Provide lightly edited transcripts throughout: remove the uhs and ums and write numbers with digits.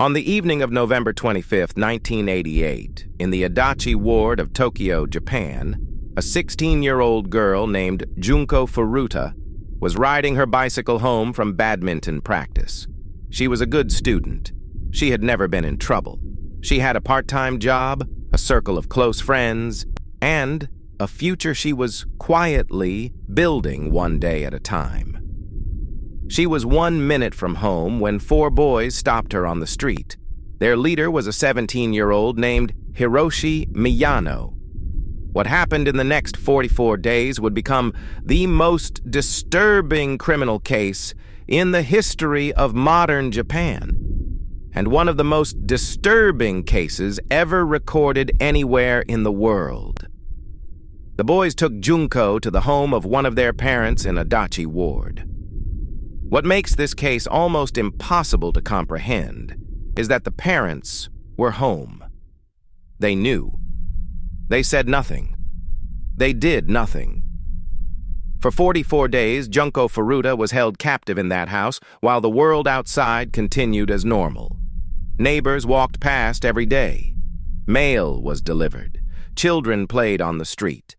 On the evening of November 25, 1988, in the Adachi ward of Tokyo, Japan, a 16-year-old girl named Junko Furuta was riding her bicycle home from badminton practice. She was a good student. She had never been in trouble. She had a part-time job, a circle of close friends, and a future she was quietly building one day at a time. She was 1 minute from home when 4 boys stopped her on the street. Their leader was a 17-year-old named Hiroshi Miyano. What happened in the next 44 days would become the most disturbing criminal case in the history of modern Japan, and one of the most disturbing cases ever recorded anywhere in the world. The boys took Junko to the home of one of their parents in Adachi ward. What makes this case almost impossible to comprehend is that the parents were home. They knew. They said nothing. They did nothing. For 44 days, Junko Furuta was held captive in that house while the world outside continued as normal. Neighbors walked past every day. Mail was delivered. Children played on the street.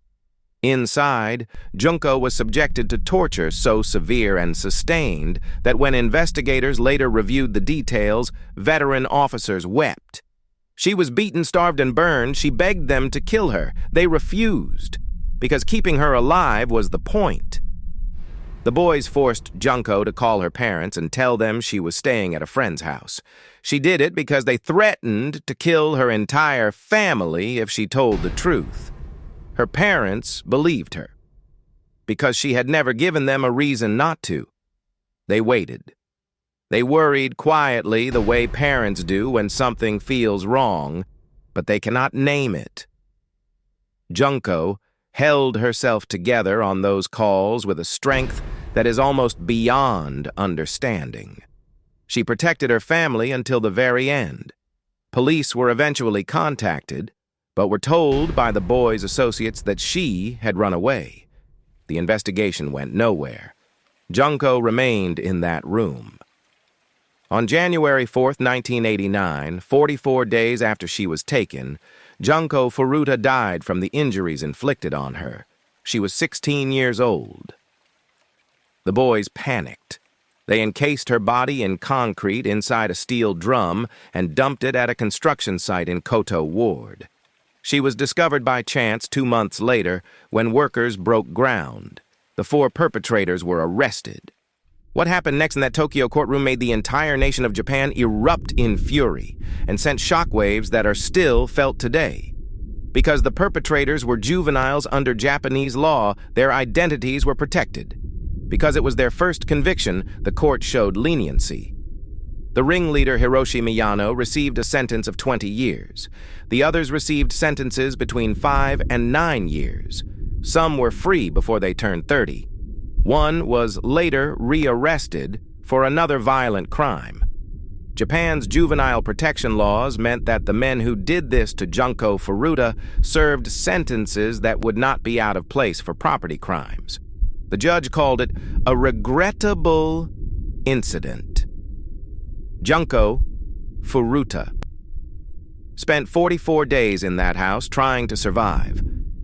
Inside, Junko was subjected to torture so severe and sustained that when investigators later reviewed the details, veteran officers wept. She was beaten, starved, and burned. She begged them to kill her. They refused, because keeping her alive was the point. The boys forced Junko to call her parents and tell them she was staying at a friend's house. She did it because they threatened to kill her entire family if she told the truth. Her parents believed her, because she had never given them a reason not to. They waited. They worried quietly the way parents do when something feels wrong, but they cannot name it. Junko held herself together on those calls with a strength that is almost beyond understanding. She protected her family until the very end. Police were eventually contacted, but were told by the boys' associates that she had run away. The investigation went nowhere. Junko remained in that room. On January 4th, 1989, 44 days after she was taken, Junko Furuta died from the injuries inflicted on her. She was 16 years old. The boys panicked. They encased her body in concrete inside a steel drum and dumped it at a construction site in Koto Ward. She was discovered by chance 2 months later when workers broke ground. The 4 perpetrators were arrested. What happened next in that Tokyo courtroom made the entire nation of Japan erupt in fury and sent shockwaves that are still felt today. Because the perpetrators were juveniles under Japanese law, their identities were protected. Because it was their first conviction, the court showed leniency. The ringleader Hiroshi Miyano received a sentence of 20 years. The others received sentences between 5 and 9 years. Some were free before they turned 30. One was later rearrested for another violent crime. Japan's juvenile protection laws meant that the men who did this to Junko Furuta served sentences that would not be out of place for property crimes. The judge called it a regrettable incident. Junko Furuta spent 44 days in that house trying to survive.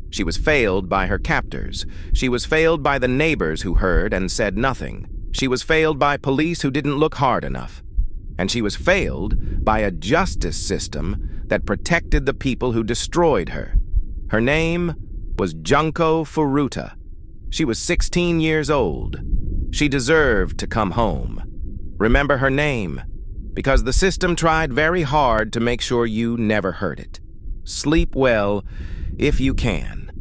She was failed by her captors. She was failed by the neighbors who heard and said nothing. She was failed by police who didn't look hard enough. And she was failed by a justice system that protected the people who destroyed her. Her name was Junko Furuta. She was 16 years old. She deserved to come home. Remember her name, because the system tried very hard to make sure you never heard it. Sleep well if you can.